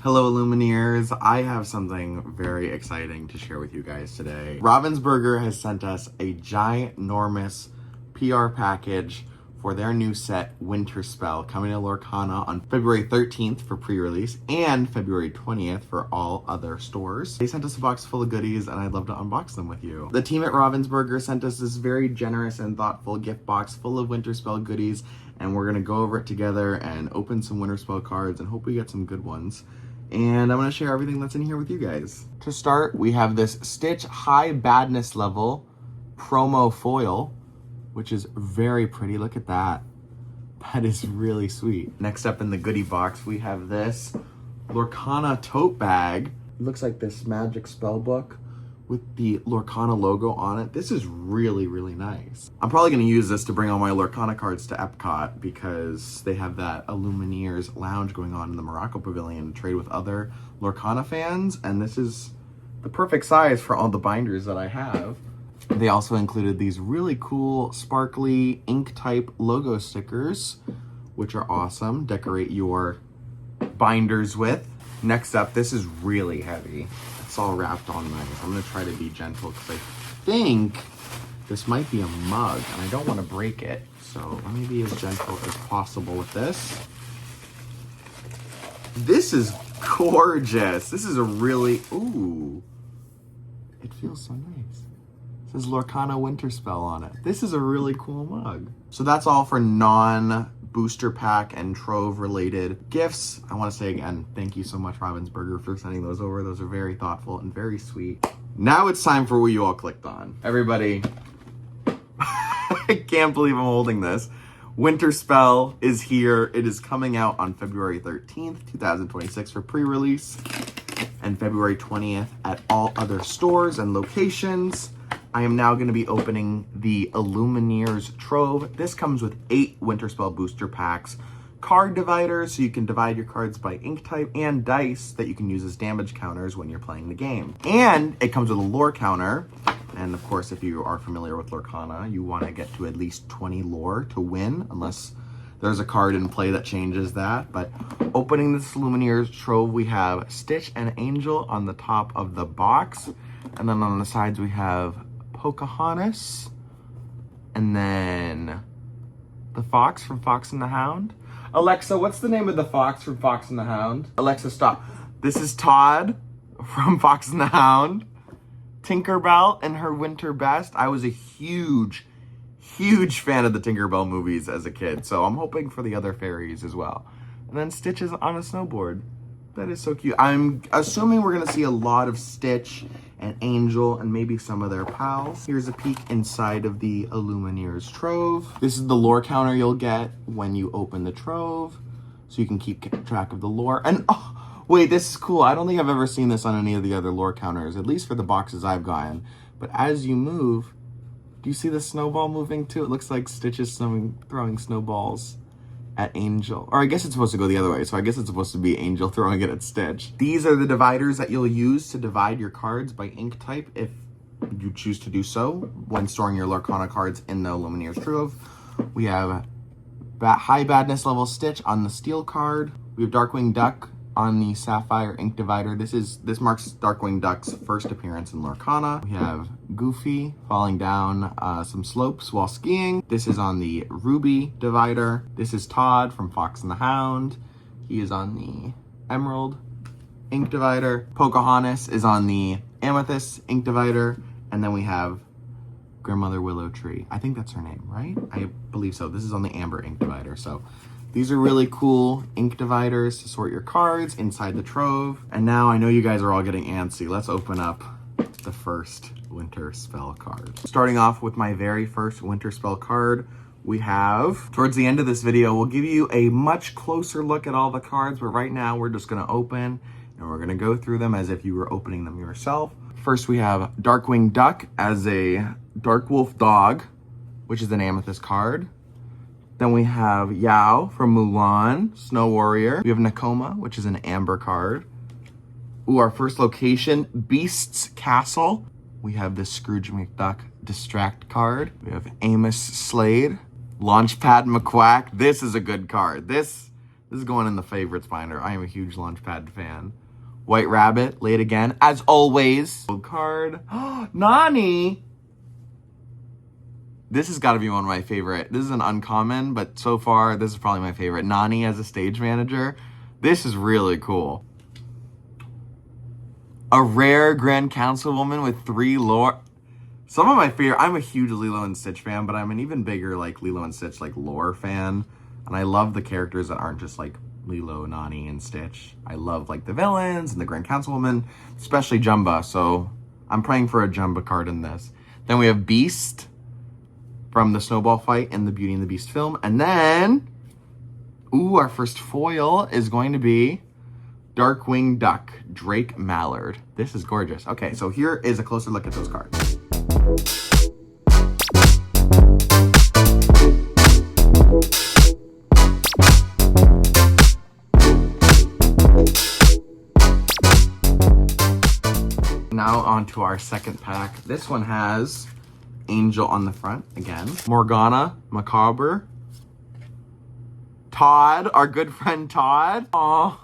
Hello Illumineers, I have something very exciting to share with you guys today. Ravensburger has sent us a ginormous PR package for their new set, Winterspell, coming to Lorcana on February 13th for pre-release and February 20th for all other stores. They sent us a box full of goodies and I'd love to unbox them with you. The team at Ravensburger sent us this very generous and thoughtful gift box full of Winterspell goodies, and we're gonna go over it together and open some Winterspell cards and hope we get some good ones. And I'm gonna share everything that's in here with you guys. To start, we have this Stitch High Badness Level promo foil, which is very pretty. Look at that. That is really sweet. Next up in the goodie box, we have this Lorcana tote bag. It looks like this magic spell book with the Lorcana logo on it. This is really, really nice. I'm probably gonna use this to bring all my Lorcana cards to Epcot because they have that Illumineer's lounge going on in the Morocco Pavilion to trade with other Lorcana fans, and this is the perfect size for all the binders that I have. They also included these really cool sparkly ink type logo stickers, which are awesome. Decorate your binders with. Next up, this is really heavy. It's all wrapped on nice. I'm gonna try to be gentle because I think this might be a mug and I don't want to break it. So let me be as gentle as possible with this. This is gorgeous. This is a really, ooh, it feels so nice. It says Lorcana Winterspell on it. This is a really cool mug. So that's all for non-booster pack and Trove related gifts. I want to say again, thank you so much Ravensburger for sending those over. Those are very thoughtful and very sweet. Now it's time for what you all clicked on. Everybody, I can't believe I'm holding this. Winterspell is here. It is coming out on February 13th, 2026 for pre-release and February 20th at all other stores and locations. I am now going to be opening the Illumineer's Trove. This comes with 8 Winterspell booster packs, card dividers so you can divide your cards by ink type, and dice that you can use as damage counters when you're playing the game. And it comes with a lore counter. And of course, if you are familiar with Lorcana, you want to get to at least 20 lore to win, unless there's a card in play that changes that. But opening this Illumineer's Trove, we have Stitch and Angel on the top of the box. And then on the sides, we have Pocahontas, and then the fox from Fox and the Hound. Alexa, what's the name of the fox from Fox and the Hound? Alexa, stop. This is Todd from Fox and the Hound. Tinkerbell and her winter best. I was a huge fan of the Tinkerbell movies as a kid, so I'm hoping for the other fairies as well. And then Stitch is on a snowboard. That is so cute. I'm assuming we're gonna see a lot of Stitch and Angel and maybe some of their pals. Here's a peek inside of the Illumineer's Trove. This is the lore counter you'll get when you open the Trove, so you can keep track of the lore. And oh, wait, this is cool. I don't think I've ever seen this on any of the other lore counters, at least for the boxes I've gotten. But as you move, do you see the snowball moving too? It looks like Stitch is throwing snowballs at Angel. Or I guess it's supposed to go the other way, so I guess it's supposed to be Angel throwing it at Stitch. These are the dividers that you'll use to divide your cards by ink type if you choose to do so when storing your Lorcana cards in the Illumineer's Trove. We have High Badness Level Stitch on the Steel card. We have Darkwing Duck on the Sapphire ink divider. This marks Darkwing Duck's first appearance in Lorcana. We have Goofy falling down some slopes while skiing. This is on the Ruby divider. This is Todd from Fox and the Hound. He is on the Emerald ink divider. Pocahontas is on the Amethyst ink divider. And then we have Grandmother Willow Tree. I think that's her name, right? I believe so. This is on the Amber ink divider. So these are really cool ink dividers to sort your cards inside the Trove. And now I know you guys are all getting antsy. Let's open up the first Winterspell card. Starting off with my very first Winterspell card, we have, towards the end of this video, we'll give you a much closer look at all the cards, but right now we're just gonna open and we're gonna go through them as if you were opening them yourself. First, we have Darkwing Duck as a Dark Wolf Dog, which is an Amethyst card. Then we have Yao from Mulan, Snow Warrior. We have Nakoma, which is an Amber card. Ooh, our first location, Beast's Castle. We have the Scrooge McDuck Distract card. We have Amos Slade, Launchpad McQuack. This is a good card. This This is going in the favorites binder. I am a huge Launchpad fan. White Rabbit, late again, as always. Gold card. Nani! This has got to be one of my favorite. This is an uncommon, but so far, this is probably my favorite. Nani as a stage manager. This is really cool. A rare Grand Councilwoman with 3 lore. Some of my favorite. I'm a huge Lilo and Stitch fan, but I'm an even bigger like Lilo and Stitch like lore fan. And I love the characters that aren't just like Lilo, Nani, and Stitch. I love like the villains and the Grand Councilwoman, especially Jumba. So I'm praying for a Jumba card in this. Then we have Beast from the Snowball fight in the Beauty and the Beast film. And then, ooh, our first foil is going to be Darkwing Duck, Drake Mallard. This is gorgeous. Okay, so here is a closer look at those cards. Now on to our second pack. This one has Angel on the front again. Morgana, Macabre. Todd, our good friend Todd. Aw,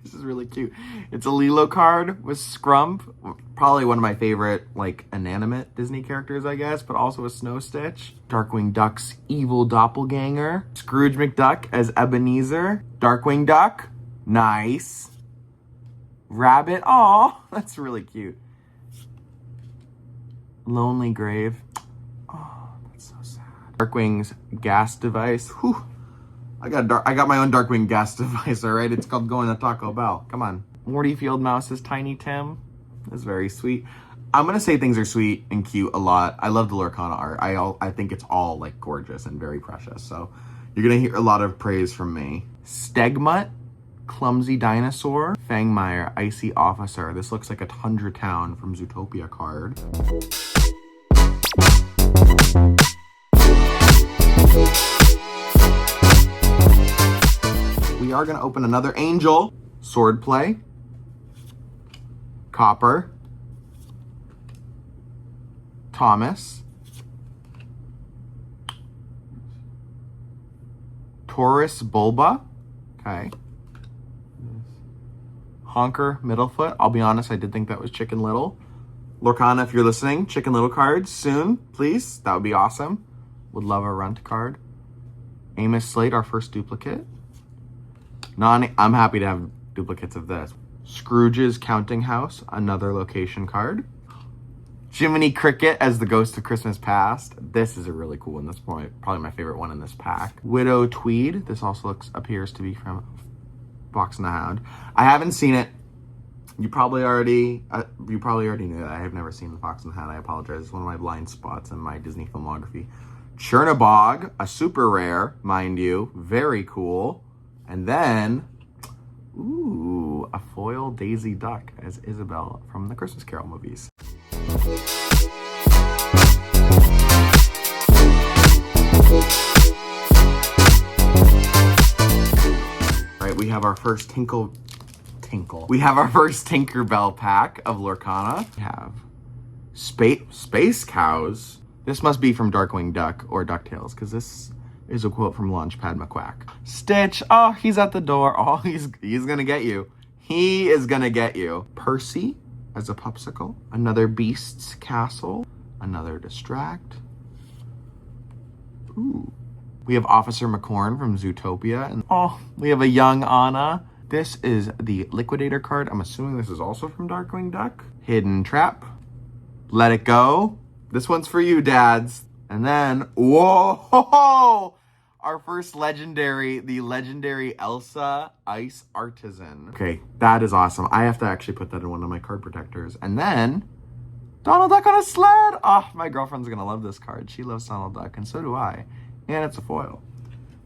this is really cute. It's a Lilo card with Scrump. Probably one of my favorite, like, inanimate Disney characters, I guess, but also a Snow Stitch. Darkwing Duck's evil doppelganger. Scrooge McDuck as Ebenezer. Darkwing Duck. Nice. Rabbit. Aw, that's really cute. Lonely Grave. Oh, that's so sad. Darkwing's gas device. Whew. I got my own Darkwing gas device, all right? It's called going to Taco Bell. Come on. Morty Fieldmouse's Tiny Tim. That's very sweet. I'm going to say things are sweet and cute a lot. I love the Lorcana art. I think it's all, like, gorgeous and very precious. So you're going to hear a lot of praise from me. Stegmutt. Clumsy Dinosaur. Fangmire, Icy Officer. This looks like a Tundra Town from Zootopia card. We are going to open another Angel. Swordplay. Copper. Thomas. Taurus Bulba. Okay. Honker, Middlefoot. I'll be honest, I did think that was Chicken Little. Lorcana, if you're listening, Chicken Little cards soon, please. That would be awesome. Would love a Runt card. Amos Slate, our first duplicate. Nani, I'm happy to have duplicates of this. Scrooge's Counting House, another location card. Jiminy Cricket as the Ghost of Christmas Past. This is a really cool one. That's probably my favorite one in this pack. Widow Tweed. This also appears to be from Fox and the Hound. I haven't seen it. You probably already knew that. I have never seen the Fox and the Hound. I apologize. It's one of my blind spots in my Disney filmography. Chernabog, a super rare, mind you. Very cool. And then, ooh, a foil Daisy Duck as Isabel from the Christmas Carol movies. We have our first We have our first Tinkerbell pack of Lorcana. We have Space Cows. This must be from Darkwing Duck or DuckTales, because this is a quote from Launchpad McQuack. Stitch, oh, he's at the door. Oh, he's gonna get you. He is gonna get you. Percy as a Popsicle. Another Beast's Castle. Another Distract. Ooh. We have Officer McCorn from Zootopia. And oh, we have a young Anna. This is the Liquidator card. I'm assuming this is also from Darkwing Duck. Hidden Trap. Let It Go. This one's for you, dads. And then, whoa! Our first legendary, the legendary Elsa Ice Artisan. Okay, that is awesome. I have to actually put that in one of my card protectors. And then, Donald Duck on a sled. Oh, my girlfriend's gonna love this card. She loves Donald Duck, and so do I. And it's a foil.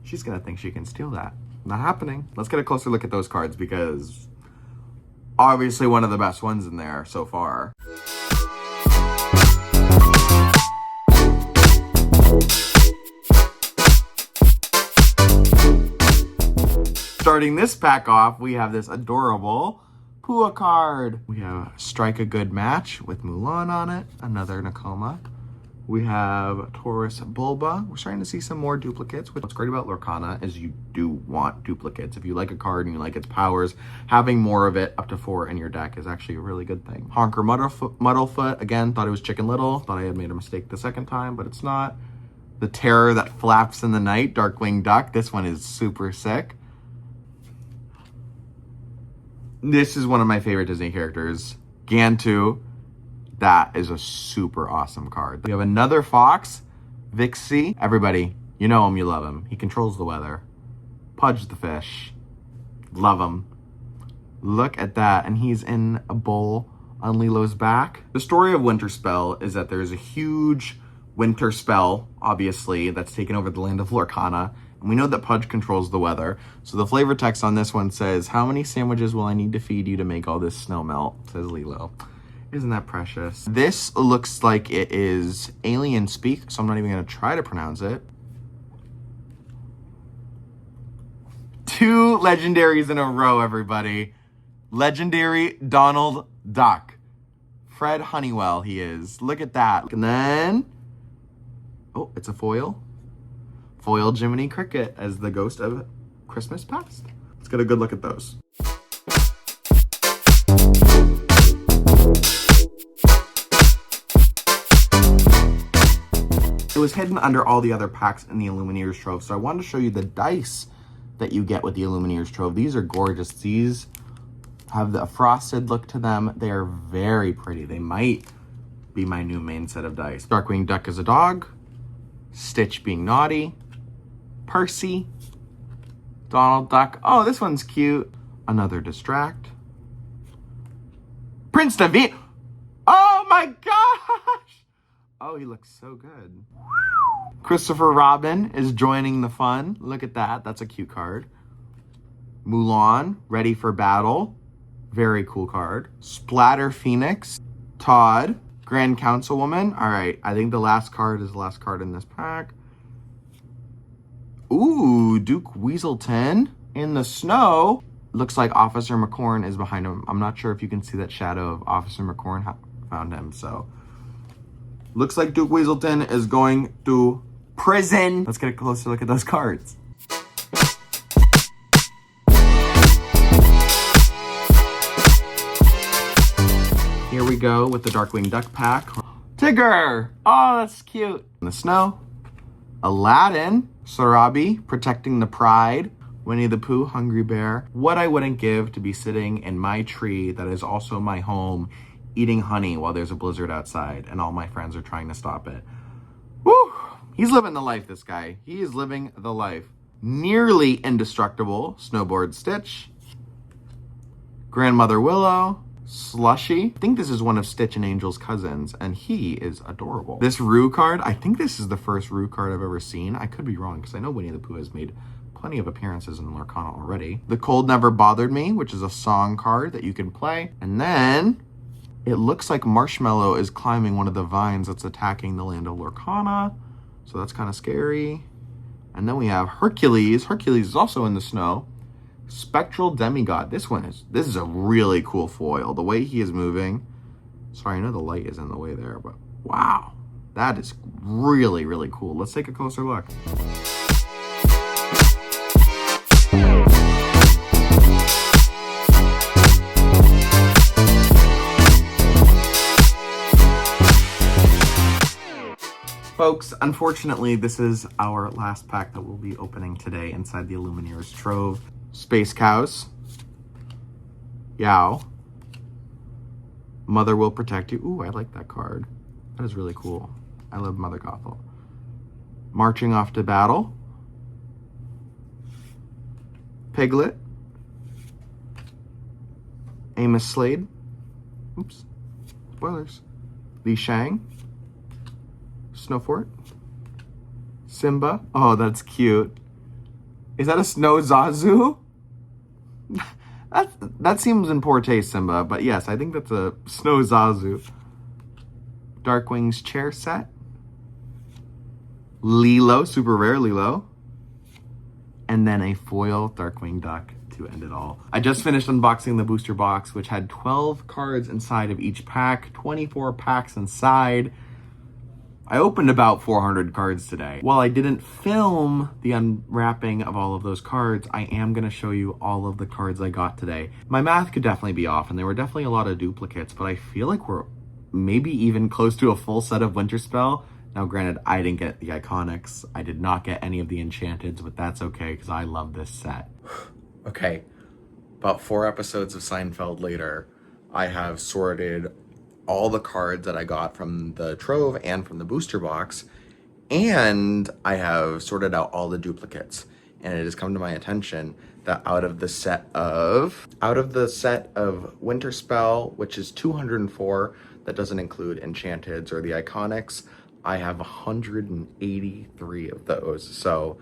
She's gonna think she can steal that. Not happening. Let's get a closer look at those cards, because obviously one of the best ones in there so far. Starting this pack off, we have this adorable Pua card. We have Strike a Good Match with Mulan on it. Another Nakoma. We have Taurus Bulba. We're starting to see some more duplicates. What's great about Lorcana is you do want duplicates. If you like a card and you like its powers, having more of it, up to 4 in your deck, is actually a really good thing. Honker Muddlefoot, again, thought it was Chicken Little. Thought I had made a mistake the second time, but it's not. The Terror that flaps in the night, Darkwing Duck. This one is super sick. This is one of my favorite Disney characters, Gantu. That is a super awesome card. We have another Fox, Vixie. Everybody, you know him, you love him. He controls the weather. Pudge the fish. Love him. Look at that. And he's in a bowl on Lilo's back. The story of Winterspell is that there's a huge winter spell, obviously, that's taken over the land of Lorcana. And we know that Pudge controls the weather. So the flavor text on this one says, "How many sandwiches will I need to feed you to make all this snow melt?" says Lilo. Isn't that precious? This looks like it is alien speak, so I'm not even gonna try to pronounce it. 2 legendaries in a row, everybody. Legendary Donald Duck. Fred Honeywell, he is. Look at that. And then, oh, it's a foil. Foil Jiminy Cricket as the ghost of Christmas past. Let's get a good look at those. It was hidden under all the other packs in the Illumineer's Trove, so I wanted to show you the dice that you get with the Illumineer's Trove. These are gorgeous. These have a frosted look to them. They are very pretty. They might be my new main set of dice. Darkwing Duck is a dog. Stitch being naughty. Percy. Donald Duck. Oh, this one's cute. Another Distract. Prince David. Oh my gosh! Oh, he looks so good. Christopher Robin is joining the fun. Look at that. That's a cute card. Mulan, ready for battle. Very cool card. Splatter Phoenix. Todd, Grand Councilwoman. All right, I think the last card is the last card in this pack. Ooh, Duke Weaselton in the snow. Looks like Officer McCorn is behind him. I'm not sure if you can see that shadow of Officer McCorn found him, so. Looks like Duke Weaselton is going to prison. Let's get a closer look at those cards. Here we go with the Darkwing Duck pack. Tigger! Oh, that's cute. In the snow. Aladdin. Sarabi, protecting the pride. Winnie the Pooh, Hungry Bear. What I wouldn't give to be sitting in my tree that is also my home, eating honey while there's a blizzard outside and all my friends are trying to stop it. Woo! He's living the life, this guy. He is living the life. Nearly indestructible, Snowboard Stitch. Grandmother Willow. Slushy. I think this is one of Stitch and Angel's cousins, and he is adorable. This Rue card, I think this is the first Rue card I've ever seen. I could be wrong, because I know Winnie the Pooh has made plenty of appearances in Lorcana already. The Cold Never Bothered Me, which is a song card that you can play. And then it looks like Marshmallow is climbing one of the vines that's attacking the land of Lorcana. So that's kind of scary. And then we have Hercules. Hercules is also in the snow. Spectral Demigod. This is a really cool foil. The way he is moving. Sorry, I know the light is in the way there, but wow. That is really, really cool. Let's take a closer look. Folks, unfortunately, this is our last pack that we'll be opening today inside the Illumineer's Trove. Space Cows. Yow. Mother Will Protect You. Ooh, I like that card. That is really cool. I love Mother Gothel. Marching Off to Battle. Piglet. Amos Slade. Oops. Spoilers. Li Shang. Snowfort. Simba. Oh, that's cute. Is that a Snow Zazu? That seems in poor taste, Simba, but yes, I think that's a Snow Zazu. Darkwing's chair set. Lilo, super rare Lilo. And then a foil Darkwing Duck to end it all. I just finished unboxing the booster box, which had 12 cards inside of each pack, 24 packs inside. I opened about 400 cards today. While I didn't film the unwrapping of all of those cards, I am going to show you all of the cards I got today. My math could definitely be off, and there were definitely a lot of duplicates, but I feel like we're maybe even close to a full set of Winterspell. Now, granted, I didn't get the Iconics. I did not get any of the Enchanteds, but that's okay, because I love this set. Okay, about 4 episodes of Seinfeld later, I have sorted all the cards that I got from the Trove and from the booster box, and I have sorted out all the duplicates. And it has come to my attention that out of the set of Winterspell, which is 204, that doesn't include Enchanteds or the Iconics, I have 183 of those. So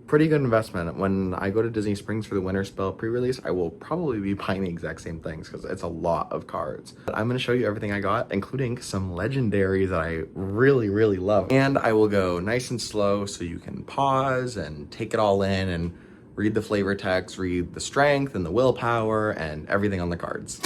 pretty good investment. When I go to Disney Springs for the Winterspell pre-release, I will probably be buying the exact same things because it's a lot of cards. But I'm going to show you everything I got, including some legendaries that I really, really love. And I will go nice and slow so you can pause and take it all in and read the flavor text, read the strength and the willpower and everything on the cards.